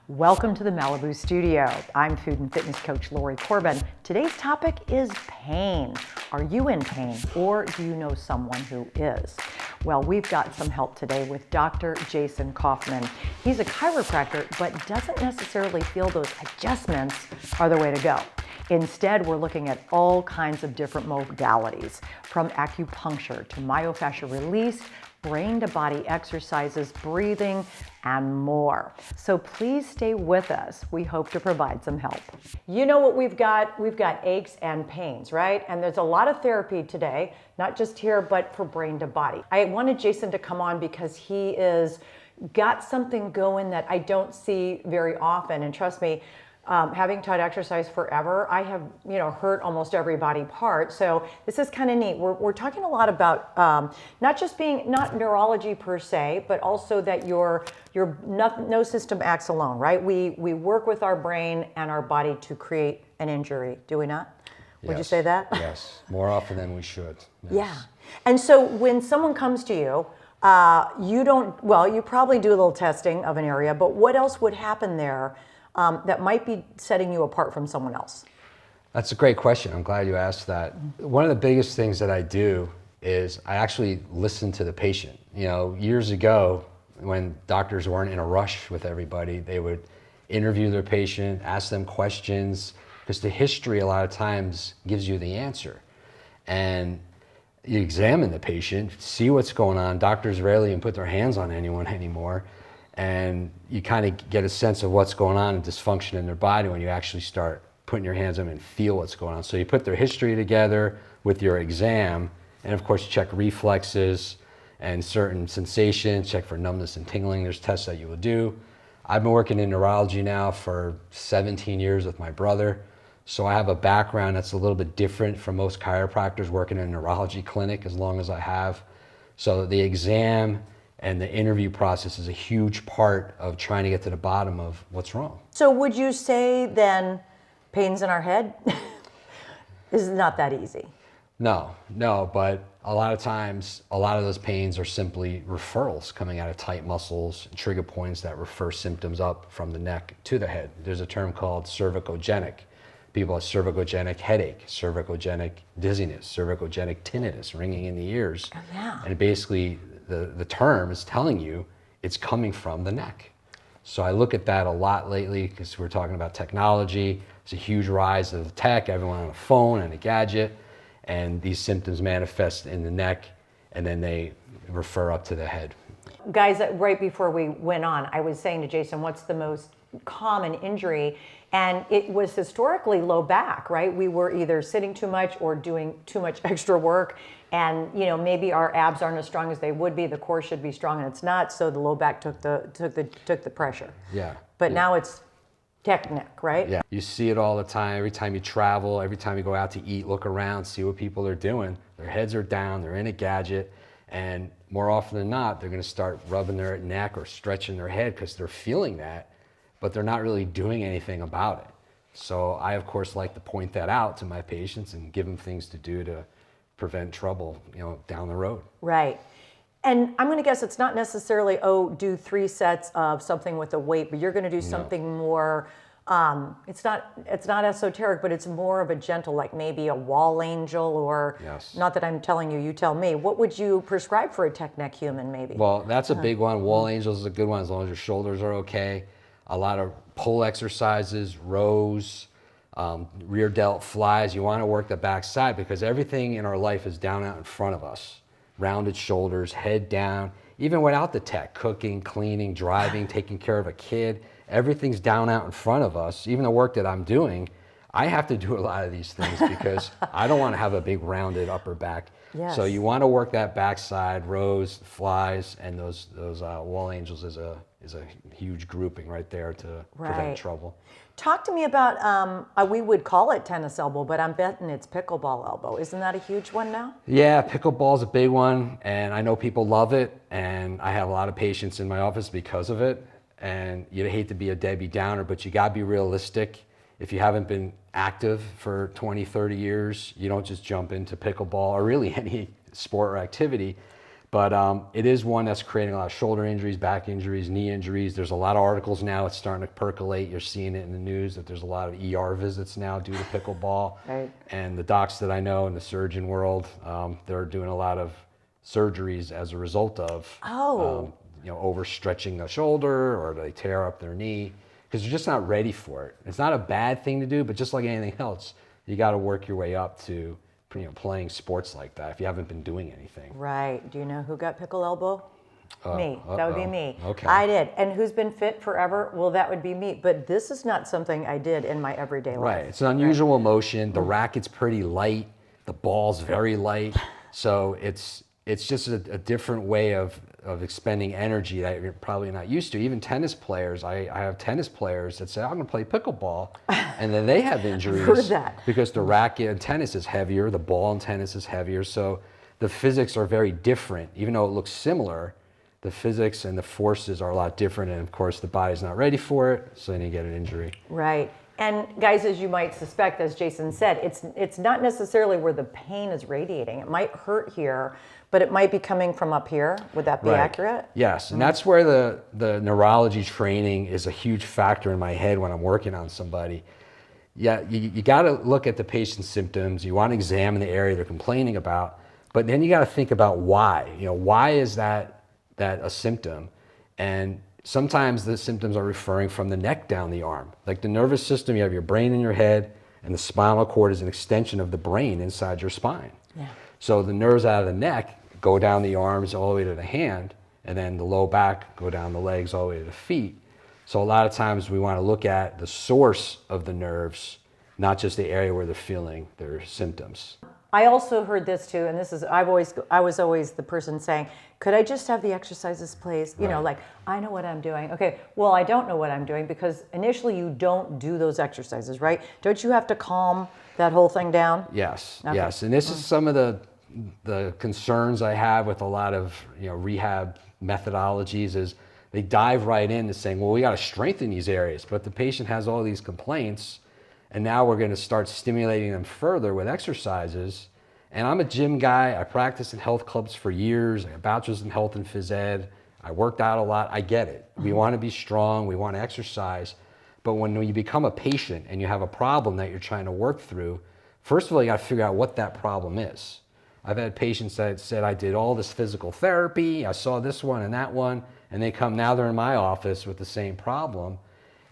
Welcome to the Malibu studio. I'm food and fitness coach Lori Corbin. Today's topic is pain. Are you in pain, or do you know someone who is? Well, we've got some help today with Dr. Jason Kaufman. He's a chiropractor, but doesn't necessarily feel those adjustments are the way to go. Instead, we're looking at all kinds of different modalities, from acupuncture to myo-fascial release, brain to body exercises, breathing, and more. So please stay with us. We hope to provide some help. You know what we've got? We've got aches and pains, right? And there's a lot of therapy today, not just here, but for brain to body. I wanted Jason to come on because he is got something going that I don't see very often. And trust me, having taught exercise forever, I have, hurt almost every body part. So this is kind of neat. We're talking a lot about not neurology per se, but also that your no system acts alone, right? We work with our brain and our body to create an injury. Do we not? Would you say that? Yes, more often than we should. Yes. Yeah. And so when someone comes to you, you probably do a little testing of an area, but what else would happen there that might be setting you apart from someone else? That's a great question. I'm glad you asked that. One of the biggest things that I do is I actually listen to the patient. Years ago, when doctors weren't in a rush with everybody, they would interview their patient, ask them questions, because the history a lot of times gives you the answer. And you examine the patient, see what's going on. Doctors rarely even put their hands on anyone anymore. And you kind of get a sense of what's going on and dysfunction in their body when you actually start putting your hands on them and feel what's going on. So you put their history together with your exam, and of course you check reflexes and certain sensations, check for numbness and tingling. There's tests that you will do. I've been working in neurology now for 17 years with my brother, so I have a background that's a little bit different from most chiropractors working in a neurology clinic as long as I have. So the exam and the interview process is a huge part of trying to get to the bottom of what's wrong. So would you say then pain's in our head? Is not that easy? No, but a lot of times, a lot of those pains are simply referrals coming out of tight muscles, trigger points that refer symptoms up from the neck to the head. There's a term called cervicogenic. People have cervicogenic headache, cervicogenic dizziness, cervicogenic tinnitus, ringing in the ears. Oh, yeah. And basically, the term is telling you it's coming from the neck. So I look at that a lot lately because we're talking about technology. It's a huge rise of tech, everyone on a phone and a gadget, and these symptoms manifest in the neck and then they refer up to the head. Guys, right before we went on, I was saying to Jason, what's the most common injury? And it was historically low back, right? We were either sitting too much or doing too much extra work. And maybe our abs aren't as strong as they would be. The core should be strong, and it's not. So the low back took the pressure. Yeah. But now it's neck, right? Yeah. You see it all the time. Every time you travel, every time you go out to eat, look around, see what people are doing. Their heads are down. They're in a gadget, and more often than not, they're going to start rubbing their neck or stretching their head because they're feeling that, but they're not really doing anything about it. So I, of course, like to point that out to my patients and give them things to do to prevent trouble, down the road. Right. And I'm going to guess it's not necessarily, do 3 sets of something with a weight, but you're going to do something more, it's not esoteric, but it's more of a gentle, like maybe a wall angel or, yes. Not that I'm telling you, you tell me. What would you prescribe for a tech neck human maybe? Well, that's a big one. Wall angels is a good one as long as your shoulders are okay. A lot of pull exercises, rows, rear delt flies. You want to work the back side because everything in our life is down out in front of us. Rounded shoulders, head down, even without the tech, cooking, cleaning, driving, taking care of a kid, everything's down out in front of us. Even the work that I'm doing, I have to do a lot of these things because I don't want to have a big rounded upper back. Yes. So you want to work that backside, rows, flies, and those wall angels is a huge grouping right there to prevent trouble. Talk to me about, we would call it tennis elbow, but I'm betting it's pickleball elbow. Isn't that a huge one now? Yeah, pickleball is a big one, and I know people love it, and I have a lot of patients in my office because of it. And you hate to be a Debbie Downer, but you gotta be realistic. If you haven't been active for 20, 30 years, you don't just jump into pickleball or really any sport or activity. But it is one that's creating a lot of shoulder injuries, back injuries, knee injuries. There's a lot of articles now. It's starting to percolate. You're seeing it in the news that there's a lot of ER visits now due to pickleball. Right. And the docs that I know in the surgeon world, they're doing a lot of surgeries as a result of overstretching the shoulder, or they tear up their knee because they're just not ready for it. It's not a bad thing to do, but just like anything else, you got to work your way up to playing sports like that if you haven't been doing anything. Right. Do you know who got pickle elbow? Me. That would be me. Okay. I did. And who's been fit forever? Well, that would be me. But this is not something I did in my everyday life. Right. It's an unusual motion. The racket's pretty light. The ball's very light. So it's just a different way of expending energy that you're probably not used to. Even tennis players, I have tennis players that say, I'm going to play pickleball, and then they have injuries. Heard that. Because the racket in tennis is heavier, the ball in tennis is heavier, so the physics are very different. Even though it looks similar, the physics and the forces are a lot different, and of course the body's not ready for it, so then you get an injury. Right. And guys, as you might suspect, as Jason said, it's not necessarily where the pain is radiating. It might hurt here, but it might be coming from up here. Would that be accurate? Yes, and that's where the neurology training is a huge factor in my head when I'm working on somebody. Yeah, you got to look at the patient's symptoms. You want to examine the area they're complaining about, but then you got to think about why. Why is that a symptom? And sometimes the symptoms are referring from the neck down the arm. Like the nervous system, you have your brain in your head, and the spinal cord is an extension of the brain inside your spine. Yeah. So the nerves out of the neck go down the arms all the way to the hand, and then the low back go down the legs all the way to the feet. So a lot of times we want to look at the source of the nerves, not just the area where they're feeling their symptoms. I also heard this too, and this is, I was always the person saying, could I just have the exercises, please? You know, like, I know what I'm doing. Okay, well, I don't know what I'm doing because initially you don't do those exercises, right? Don't you have to calm that whole thing down? Yes, yes. And this is some of the concerns I have with a lot of rehab methodologies is they dive right into saying, well, we got to strengthen these areas, but the patient has all these complaints, and now we're going to start stimulating them further with exercises. And I'm a gym guy. I practiced in health clubs for years. I got a bachelor's in health and phys ed. I worked out a lot. I get it. We want to be strong. We want to exercise. But when you become a patient and you have a problem that you're trying to work through, first of all, you got to figure out what that problem is. I've had patients that said, I did all this physical therapy. I saw this one and that one. And now they're in my office with the same problem.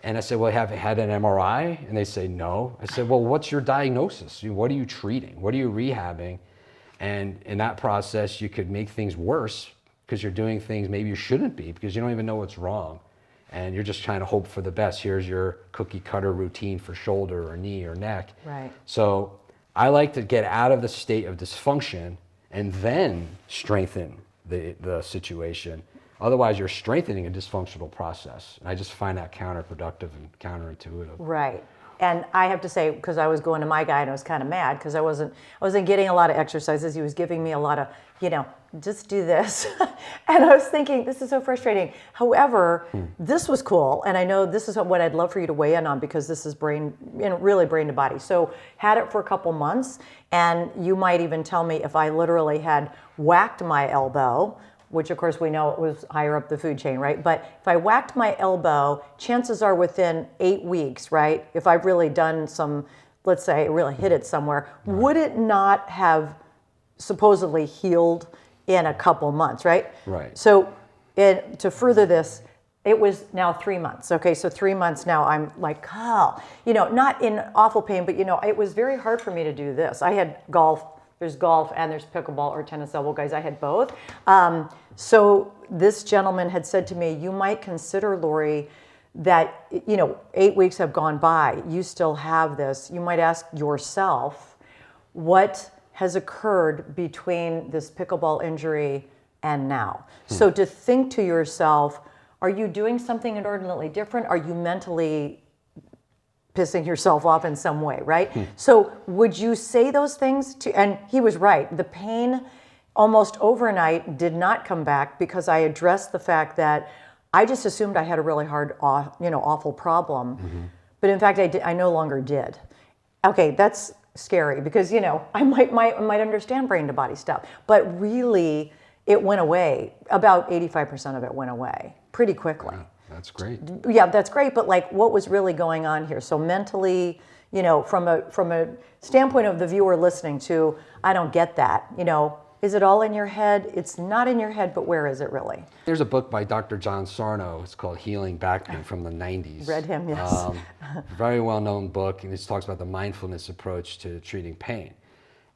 And I said, well, have you had an MRI? And they say, no. I said, well, what's your diagnosis? What are you treating? What are you rehabbing? And in that process, you could make things worse because you're doing things maybe you shouldn't be because you don't even know what's wrong. And you're just trying to hope for the best. Here's your cookie cutter routine for shoulder or knee or neck. Right. So I like to get out of the state of dysfunction and then strengthen the situation. Otherwise, you're strengthening a dysfunctional process. And I just find that counterproductive and counterintuitive. Right. And I have to say, because I was going to my guy and I was kind of mad because I wasn't getting a lot of exercises. He was giving me a lot of, just do this. And I was thinking, this is so frustrating. However, this was cool. And I know this is what I'd love for you to weigh in on because this is really brain to body. So had it for a couple months, and you might even tell me if I literally had whacked my elbow, which of course we know it was higher up the food chain, right? But if I whacked my elbow, chances are within 8 weeks, right? If I've really done some, let's say, really hit it somewhere, would it not have supposedly healed in a couple months, right? Right. So to further this, it was now 3 months. Okay, so 3 months now I'm like, not in awful pain, but it was very hard for me to do this. I had golf. There's golf and there's pickleball or tennis elbow, guys. I had both. So this gentleman had said to me, you might consider, Lori, that 8 weeks have gone by. You still have this. You might ask yourself, what has occurred between this pickleball injury and now? So to think to yourself, are you doing something inordinately different? Are you mentally pissing yourself off in some way, right? So would you say those things and he was right. The pain almost overnight did not come back because I addressed the fact that I just assumed I had a really hard, awful problem. But in fact, I no longer did. Okay, that's scary because, I might understand brain to body stuff, but really it went away. About 85% of it went away pretty quickly. Yeah, that's great. Yeah, that's great. But like, what was really going on here? So mentally, from a standpoint of the viewer listening to, I don't get that. Is it all in your head? It's not in your head, but where is it really? There's a book by Dr. John Sarno. It's called Healing Back Pain from the 90s. Read him, yes. Very well-known book, and it talks about the mindfulness approach to treating pain.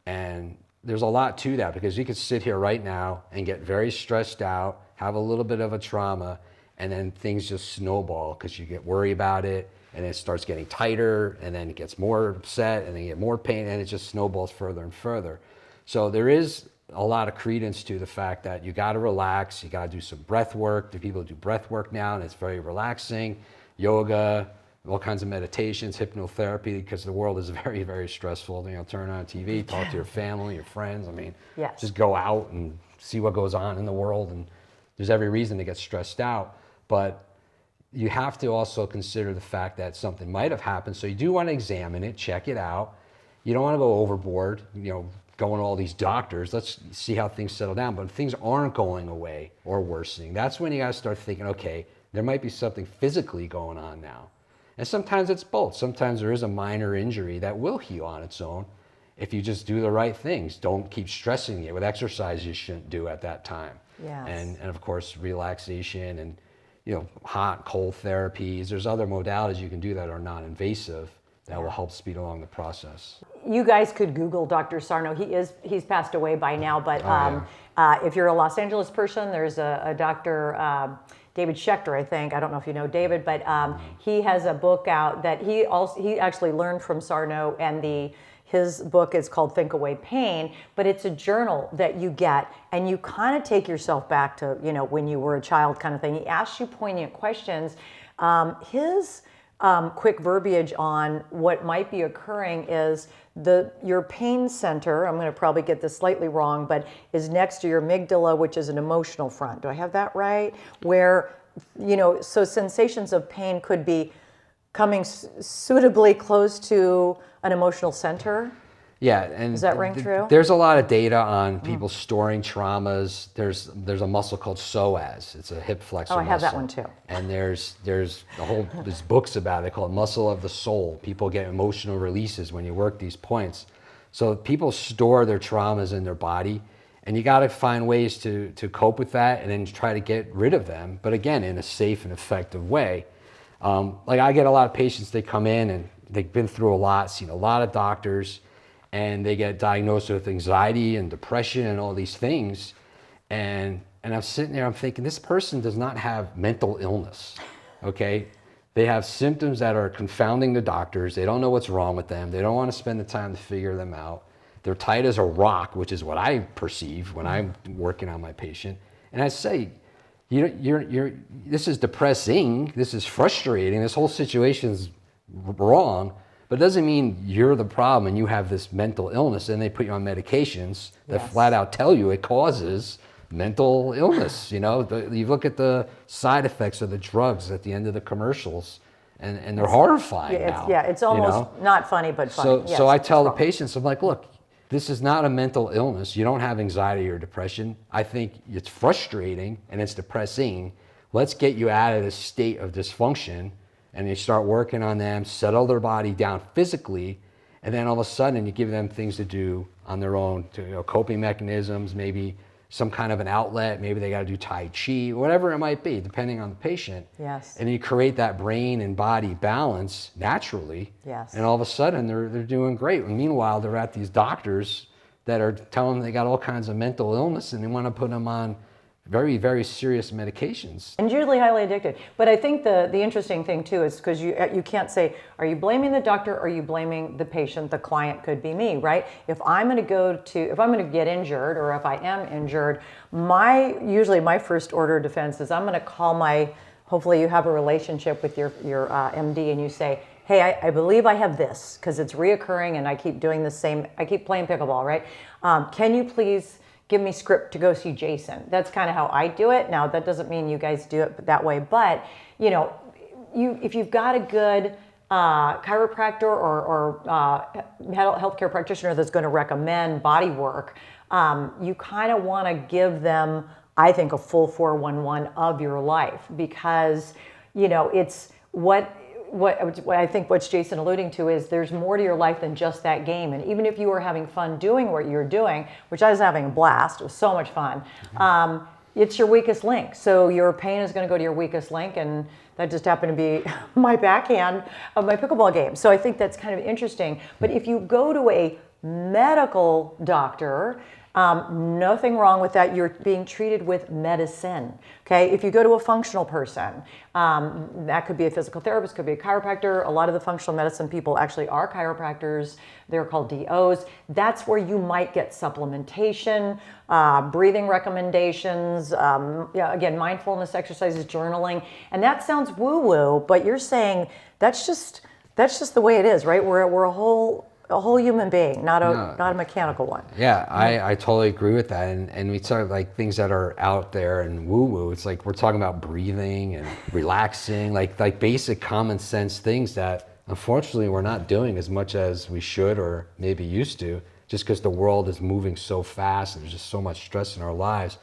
And there's a lot to that, because you could sit here right now and get very stressed out, have a little bit of a trauma, and then things just snowball because you get worried about it, and it starts getting tighter, and then it gets more upset, and then you get more pain, and it just snowballs further and further. So there is a lot of credence to the fact that you got to relax, you got to do some breath work. The people do breath work now, and it's very relaxing. Yoga, all kinds of meditations, hypnotherapy, because the world is very, very stressful. Turn on TV, talk to your family, your friends. Yes. Just go out and see what goes on in the world, and there's every reason to get stressed out. But you have to also consider the fact that something might have happened, so you do want to examine it, check it out. You don't want to go overboard, going to all these doctors. Let's see how things settle down. But if things aren't going away or worsening, that's when you got to start thinking, okay, there might be something physically going on now. And sometimes it's both. Sometimes there is a minor injury that will heal on its own if you just do the right things. Don't keep stressing it with exercise you shouldn't do at that time. Yes. And of course, relaxation and hot, cold therapies. There's other modalities you can do that are non-invasive that will help speed along the process. You guys could Google Dr. Sarno. He's passed away by now, but if you're a Los Angeles person, there's a Dr. David Schechter, I think. I don't know if you know David, but he has a book out that he actually learned from Sarno, and his book is called Think Away Pain, but it's a journal that you get, and you kind of take yourself back to when you were a child, kind of thing. He asks you poignant questions. His quick verbiage on what might be occurring is your pain center, I'm going to probably get this slightly wrong, but is next to your amygdala, which is an emotional front. Do I have that right? Where, so sensations of pain could be coming suitably close to an emotional center. Yeah, and does that ring true? There's a lot of data on people storing traumas. There's a muscle called psoas. It's a hip flexor muscle. Oh, I have that one too. And there's books about it called muscle of the soul. People get emotional releases when you work these points. So people store their traumas in their body, and you got to find ways to cope with that and then try to get rid of them. But again, in a safe and effective way. Like I get a lot of patients, they come in and they've been through a lot, seen a lot of doctors, and they get diagnosed with anxiety and depression and all these things. And I'm sitting there, I'm thinking, this person does not have mental illness, okay? They have symptoms that are confounding the doctors. They don't know what's wrong with them. They don't want to spend the time to figure them out. They're tight as a rock, which is what I perceive when I'm working on my patient. And I say, this is depressing, this is frustrating, this whole situation's wrong, but it doesn't mean you're the problem and you have this mental illness, and they put you on medications that flat out tell you it causes mental illness. You look at the side effects of the drugs at the end of the commercials, and they're horrifying now. Yeah, it's almost not funny, but funny. So I tell the patients, I'm like, look, this is not a mental illness. You don't have anxiety or depression. I think it's frustrating and it's depressing. Let's get you out of this state of dysfunction. And you start working on them, settle their body down physically, and then all of a sudden you give them things to do on their own, coping mechanisms, maybe some kind of an outlet, maybe they got to do Tai Chi, whatever it might be, depending on the patient. Yes. And you create that brain and body balance naturally. Yes. And all of a sudden they're doing great. And meanwhile, they're at these doctors that are telling them they got all kinds of mental illness, and they want to put them on very, very serious medications. And usually highly addicted. But I think the interesting thing too is because you can't say, are you blaming the doctor or are you blaming the patient? The client could be me, right? If I'm going to get injured, or if I am injured, usually my first order of defense is I'm going to call hopefully you have a relationship with your MD, and you say, hey, I believe I have this because it's reoccurring and I keep doing I keep playing pickleball, right? Can you please give me script to go see Jason? That's kind of how I do it. Now, that doesn't mean you guys do it that way, but if you've got a good chiropractor or healthcare practitioner that's going to recommend body work, you kind of want to give them, I think, a full 411 of your life, because, it's what I think what's Jason alluding to is there's more to your life than just that game. And even if you were having fun doing what you're doing, which I was having a blast, it was so much fun, it's your weakest link. So your pain is going to go to your weakest link, and that just happened to be my backhand of my pickleball game. So I think that's kind of interesting. But if you go to a medical doctor, nothing wrong with that. You're being treated with medicine. Okay. If you go to a functional person, that could be a physical therapist, could be a chiropractor. A lot of the functional medicine people actually are chiropractors. They're called DOs. That's where you might get supplementation, breathing recommendations, again, mindfulness exercises, journaling. And that sounds woo-woo, but you're saying that's just the way it is, right? We're a whole human being, not a mechanical one. Yeah, I totally agree with that. And we talk like things that are out there and woo-woo. It's like we're talking about breathing and relaxing, like basic common sense things that unfortunately we're not doing as much as we should or maybe used to, just because the world is moving so fast and there's just so much stress in our lives.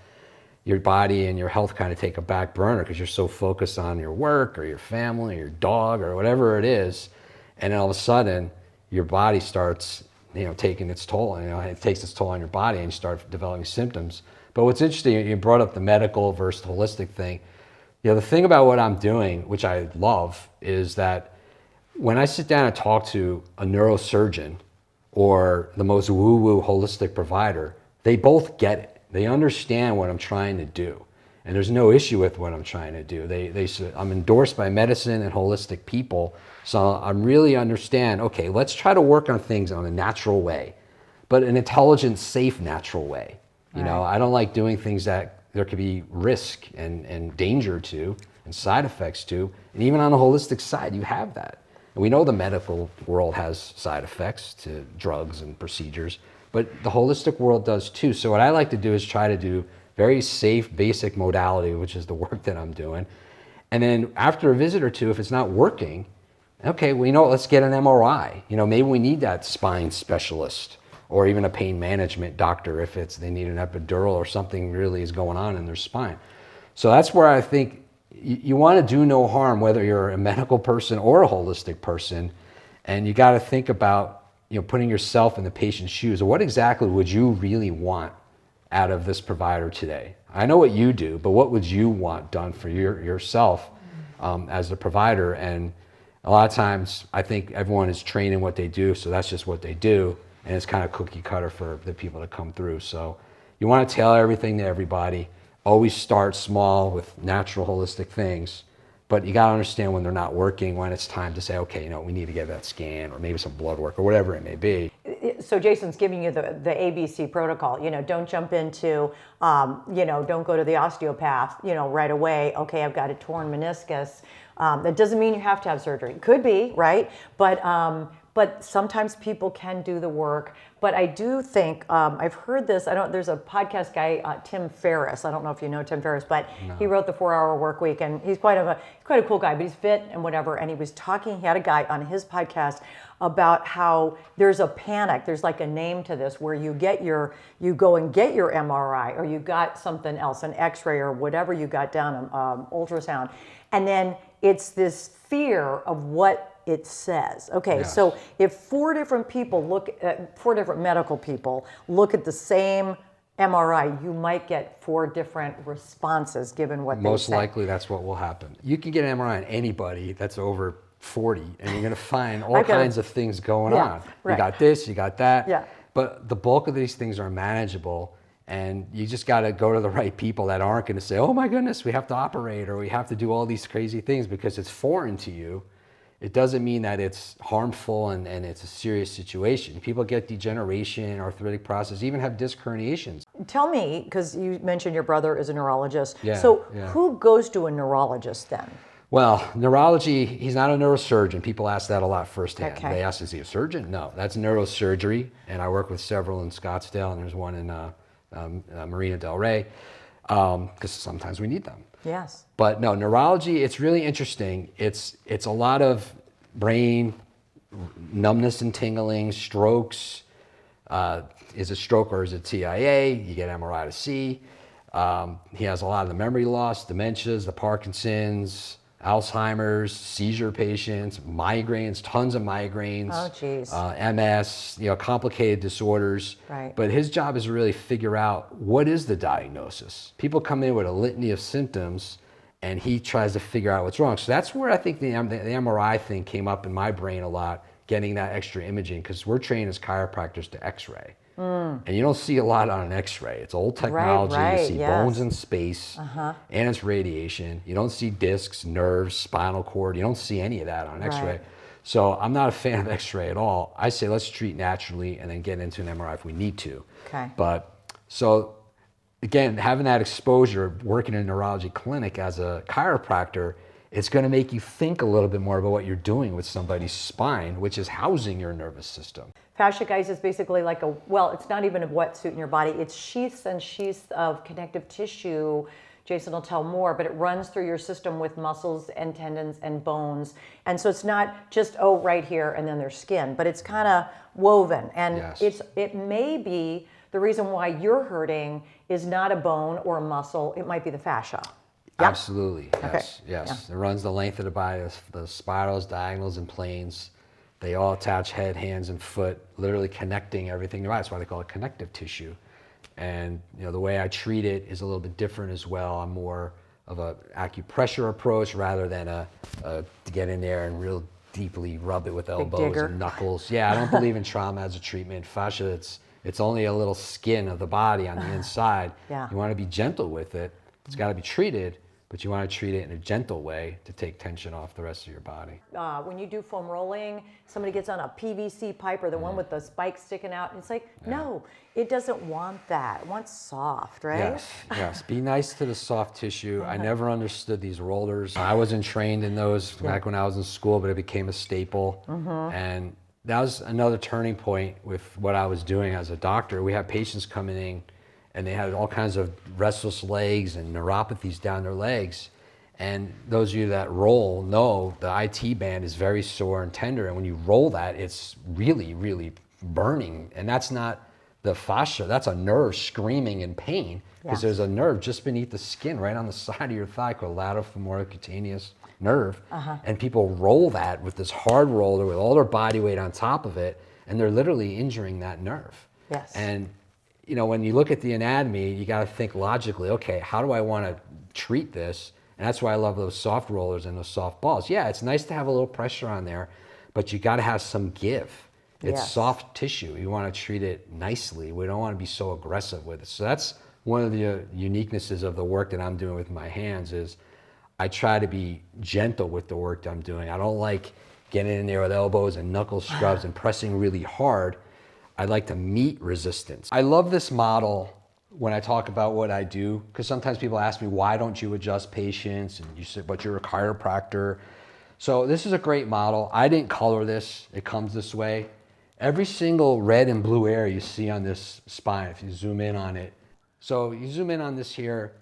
Your body and your health kind of take a back burner because you're so focused on your work or your family or your dog or whatever it is. And then all of a sudden, your body starts, taking its toll, and it takes its toll on your body, and you start developing symptoms. But what's interesting, you brought up the medical versus holistic thing. The thing about what I'm doing, which I love, is that when I sit down and talk to a neurosurgeon or the most woo-woo holistic provider, they both get it. They understand what I'm trying to do. And there's no issue with what I'm trying to do. I'm endorsed by medicine and holistic people, so I really understand, okay, let's try to work on things on a natural way, but an intelligent, safe, natural way. I don't like doing things that there could be risk and danger to and side effects to. And even on the holistic side, you have that. And we know the medical world has side effects to drugs and procedures, but the holistic world does too. So what I like to do is try to do very safe, basic modality, which is the work that I'm doing. And then after a visit or two, if it's not working, okay, well, let's get an MRI. Maybe we need that spine specialist or even a pain management doctor if they need an epidural or something really is going on in their spine. So that's where I think you want to do no harm, whether you're a medical person or a holistic person. And you got to think about, putting yourself in the patient's shoes. What exactly would you really want out of this provider today? I know what you do, but what would you want done for yourself as a provider? And a lot of times I think everyone is trained in what they do, so that's just what they do, and it's kind of cookie cutter for the people that come through. So you want to tailor everything to everybody. Always start small with natural holistic things, but you got to understand when they're not working, when it's time to say, okay, we need to get that scan or maybe some blood work or whatever it may be. So Jason's giving you the ABC protocol. Don't jump into, don't go to the osteopath, right away. Okay, I've got a torn meniscus. That doesn't mean you have to have surgery. Could be, right? But sometimes people can do the work. But I do think, I've heard this, there's a podcast guy, Tim Ferriss. I don't know if you know Tim Ferriss, but no. He wrote the 4-Hour Work Week, and he's quite a cool guy, but he's fit and whatever. And he had a guy on his podcast about how there's a panic. There's like a name to this where you go and get your MRI, or you got something else, an X-ray or whatever you got down, ultrasound. And then it's this fear of what it says. Okay, yes. So if 4 different medical people look at the same MRI, you might get 4 different responses given what they say. Most likely that's what will happen. You can get an MRI on anybody that's over 40, and you're going to find all kinds of things going on. Right. You got this, you got that. Yeah. But the bulk of these things are manageable, and you just got to go to the right people that aren't going to say, oh my goodness, we have to operate or we have to do all these crazy things because it's foreign to you. It doesn't mean that it's harmful and it's a serious situation. People get degeneration, arthritic process, even have disc herniations. Tell me, because you mentioned your brother is a neurologist. Yeah, so who goes to a neurologist then? Well, neurology, he's not a neurosurgeon. People ask that a lot firsthand. Okay. They ask, is he a surgeon? No, that's neurosurgery. And I work with several in Scottsdale, and there's one in Marina Del Rey, because sometimes we need them. Yes. But no, neurology, it's really interesting. It's a lot of brain numbness and tingling, strokes, is it stroke or is it TIA? You get MRI to see. He has a lot of the memory loss, dementias, the Parkinson's, Alzheimer's, seizure patients, migraines, tons of migraines. Oh, geez. MS, complicated disorders. Right. But his job is to really figure out what is the diagnosis. People come in with a litany of symptoms, and he tries to figure out what's wrong. So that's where I think the MRI thing came up in my brain a lot, getting that extra imaging, because we're trained as chiropractors to X-ray. And you don't see a lot on an X-ray. It's old technology. Right, you see yes. bones in space, and it's radiation. You don't see discs, nerves, spinal cord. You don't see any of that on an X-ray. Right. So I'm not a fan of X-ray at all. I say let's treat naturally and then get into an MRI if we need to. Okay. But so again, having that exposure, working in a neurology clinic as a chiropractor, it's going to make you think a little bit more about what you're doing with somebody's spine, which is housing your nervous system. Fascia, guys, is basically like it's not even a wetsuit in your body. It's sheaths and sheaths of connective tissue. Jason will tell more, but it runs through your system with muscles and tendons and bones. And so it's not just, right here and then there's skin, but it's kind of woven. And Yes. it may be the reason why you're hurting is not a bone or a muscle. It might be the fascia. Yep. Absolutely, yes, yes. It runs the length of the body, the spirals, diagonals, and planes. They all attach head, hands, and foot, literally connecting everything to the body. That's why they call it connective tissue. And the way I treat it is a little bit different as well. I'm more of a acupressure approach rather than to get in there and real deeply rub it with elbows and knuckles. Yeah, I don't believe in trauma as a treatment. Fascia, it's only a little skin of the body on the inside. Yeah. You want to be gentle with it. It's got to be treated, but you want to treat it in a gentle way to take tension off the rest of your body. When you do foam rolling, somebody gets on a PVC pipe or the one with the spikes sticking out, and it's like, no, it doesn't want that. It wants soft, right? Yes, yes. Be nice to the soft tissue. I never understood these rollers. I wasn't trained in those back when I was in school, but it became a staple. And that was another turning point with what I was doing as a doctor. We had patients coming in, and they had all kinds of restless legs and neuropathies down their legs. And those of you that roll know the IT band is very sore and tender. And when you roll that, it's really, really burning. And that's not the fascia, that's a nerve screaming in pain, because there's a nerve just beneath the skin right on the side of your thigh called lateral femoral cutaneous nerve. And people roll that with this hard roller with all their body weight on top of it, and they're literally injuring that nerve. Yes. And when you look at the anatomy, you got to think logically, okay, how do I want to treat this? And that's why I love those soft rollers and those soft balls. Yeah, it's nice to have a little pressure on there, but you got to have some give. It's soft tissue. You want to treat it nicely. We don't want to be so aggressive with it. So that's one of the uniquenesses of the work that I'm doing with my hands is I try to be gentle with the work that I'm doing. I don't like getting in there with elbows and knuckle scrubs and pressing really hard. I like to meet resistance. I love this model when I talk about what I do, because sometimes people ask me, why don't you adjust patients? And you say, but you're a chiropractor. So this is a great model. I didn't color this. It comes this way. Every single red and blue area you see on this spine, if you zoom in on it. So you zoom in on this here,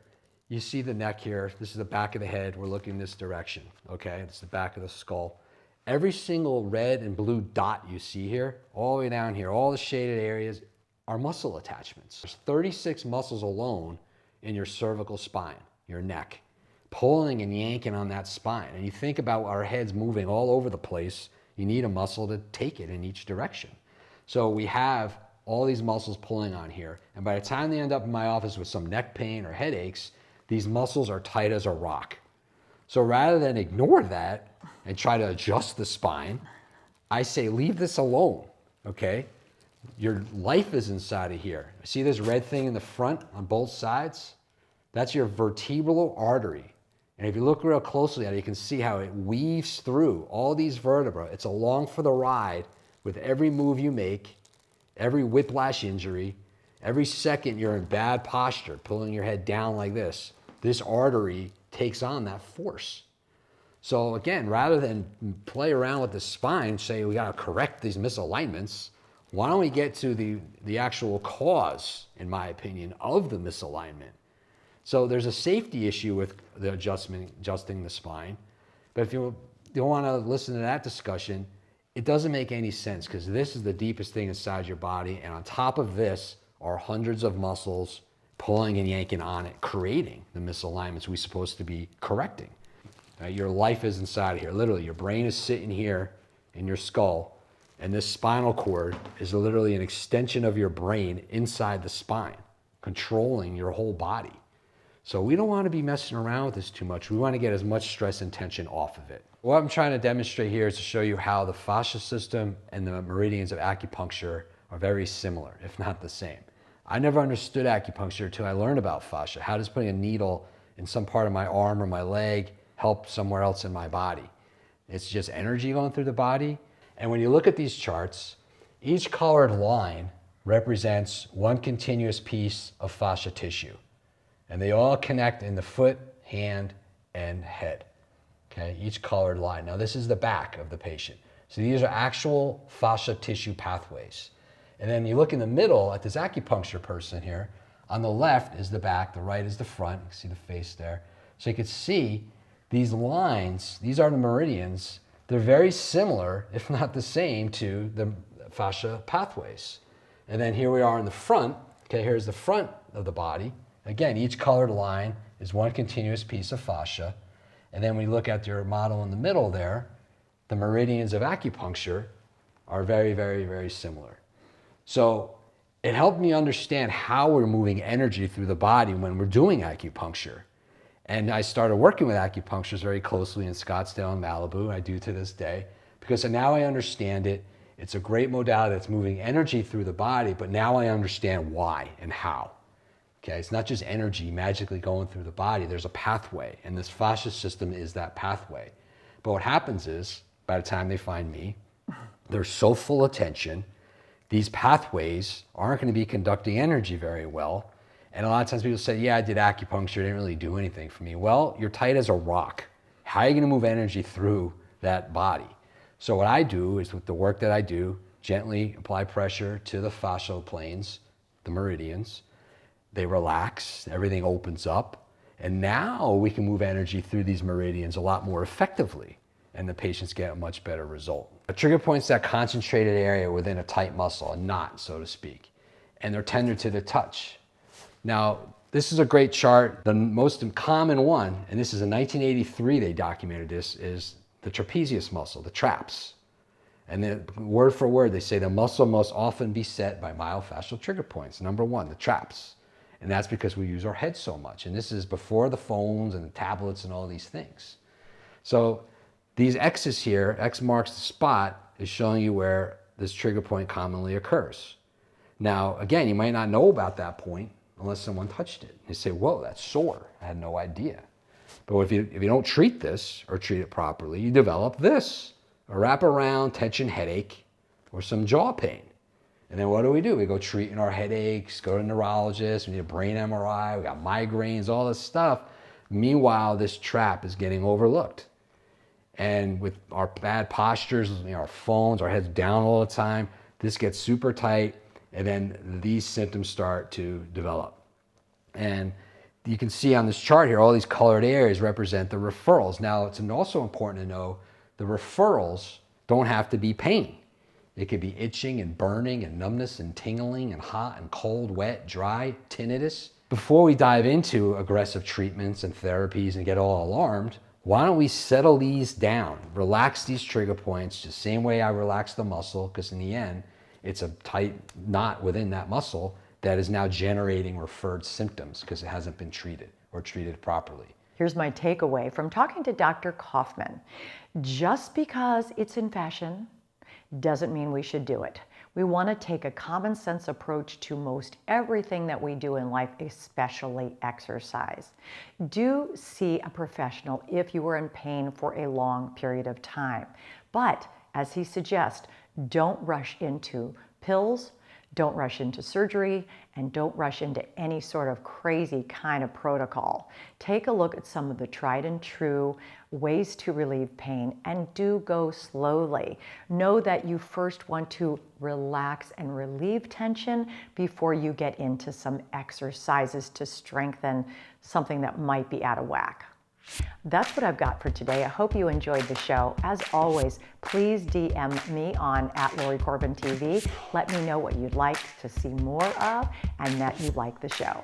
you see the neck here. This is the back of the head. We're looking this direction, okay? It's the back of the skull. Every single red and blue dot you see here, all the way down here, all the shaded areas are muscle attachments. There's 36 muscles alone in your cervical spine, your neck, pulling and yanking on that spine. And you think about our heads moving all over the place, you need a muscle to take it in each direction. So we have all these muscles pulling on here. And by the time they end up in my office with some neck pain or headaches, these muscles are tight as a rock. So rather than ignore that and try to adjust the spine, I say, leave this alone, okay? Your life is inside of here. See this red thing in the front on both sides? That's your vertebral artery. And if you look real closely at it, you can see how it weaves through all these vertebrae. It's along for the ride with every move you make, every whiplash injury, every second you're in bad posture, pulling your head down like this. This artery takes on that force. So again, rather than play around with the spine, say we gotta correct these misalignments, why don't we get to the actual cause, in my opinion, of the misalignment? So there's a safety issue with the adjusting the spine, but if you don't wanna listen to that discussion, It doesn't make any sense because this is the deepest thing inside your body, and on top of this are hundreds of muscles pulling and yanking on it, creating the misalignments we're supposed to be correcting. Right? Your life is inside of here. Literally, your brain is sitting here in your skull, and this spinal cord is literally an extension of your brain inside the spine, controlling your whole body. So we don't want to be messing around with this too much. We want to get as much stress and tension off of it. What I'm trying to demonstrate here is to show you how the fascia system and the meridians of acupuncture are very similar, if not the same. I never understood acupuncture until I learned about fascia. How does putting a needle in some part of my arm or my leg help somewhere else in my body? It's just energy going through the body. And when you look at these charts, each colored line represents one continuous piece of fascia tissue. And they all connect in the foot, hand, and head. Okay, each colored line. Now this is the back of the patient. So these are actual fascia tissue pathways. And then you look in the middle at this acupuncture person here. On the left is the back, the right is the front. You can see the face there. So you can see these lines, these are the meridians. They're very similar, if not the same, to the fascia pathways. And then here we are in the front. Okay, here's the front of the body. Again, each colored line is one continuous piece of fascia. And then we look at your model in the middle there, the meridians of acupuncture are very, very, very similar. So it helped me understand how we're moving energy through the body when we're doing acupuncture. And I started working with acupuncturists very closely in Scottsdale and Malibu. I do to this day, because now I understand it. It's a great modality that's moving energy through the body, but now I understand why and how. Okay, it's not just energy magically going through the body. There's a pathway, and this fascia system is that pathway. But what happens is, by the time they find me, they're so full of tension, these pathways aren't going to be conducting energy very well. And a lot of times people say, yeah, I did acupuncture, it didn't really do anything for me. Well, you're tight as a rock. How are you going to move energy through that body? So what I do is, with the work that I do, gently apply pressure to the fascial planes, the meridians. They relax, everything opens up, and now we can move energy through these meridians a lot more effectively, and the patients get a much better result. A trigger point's that concentrated area within a tight muscle, a knot, so to speak, and they're tender to the touch. Now, this is a great chart. The most common one, and this is in 1983 they documented this, is the trapezius muscle, the traps. And then word for word, they say the muscle must often be set by myo-fascial trigger points. Number one, the traps. And that's because we use our head so much. And this is before the phones and the tablets and all these things. So these X's here, X marks the spot, is showing you where this trigger point commonly occurs. Now, again, you might not know about that point unless someone touched it. You say, whoa, that's sore. I had no idea. But if you don't treat this or treat it properly, you develop this, a wraparound tension headache or some jaw pain. And then what do? We go treating our headaches, go to neurologist, we need a brain MRI, we got migraines, all this stuff. Meanwhile, this trap is getting overlooked. And with our bad postures, our phones, our heads down all the time, this gets super tight, and then these symptoms start to develop. And you can see on this chart here, all these colored areas represent the referrals. Now, it's also important to know the referrals don't have to be pain. It could be itching and burning and numbness and tingling and hot and cold, wet, dry, tinnitus. Before we dive into aggressive treatments and therapies and get all alarmed, why don't we settle these down, relax these trigger points the same way I relax the muscle, because in the end, it's a tight knot within that muscle that is now generating referred symptoms because it hasn't been treated or treated properly. Here's my takeaway from talking to Dr. Kaufman. Just because it's in fashion doesn't mean we should do it. We want to take a common sense approach to most everything that we do in life, especially exercise. Do see a professional if you are in pain for a long period of time. But as he suggests, don't rush into pills, don't rush into surgery, and don't rush into any sort of crazy kind of protocol. Take a look at some of the tried and true ways to relieve pain, and do go slowly. Know that you first want to relax and relieve tension before you get into some exercises to strengthen something that might be out of whack. That's what I've got for today. I hope you enjoyed the show. As always, please DM me on @LoriCorbinTV. Let me know what you'd like to see more of and that you like the show.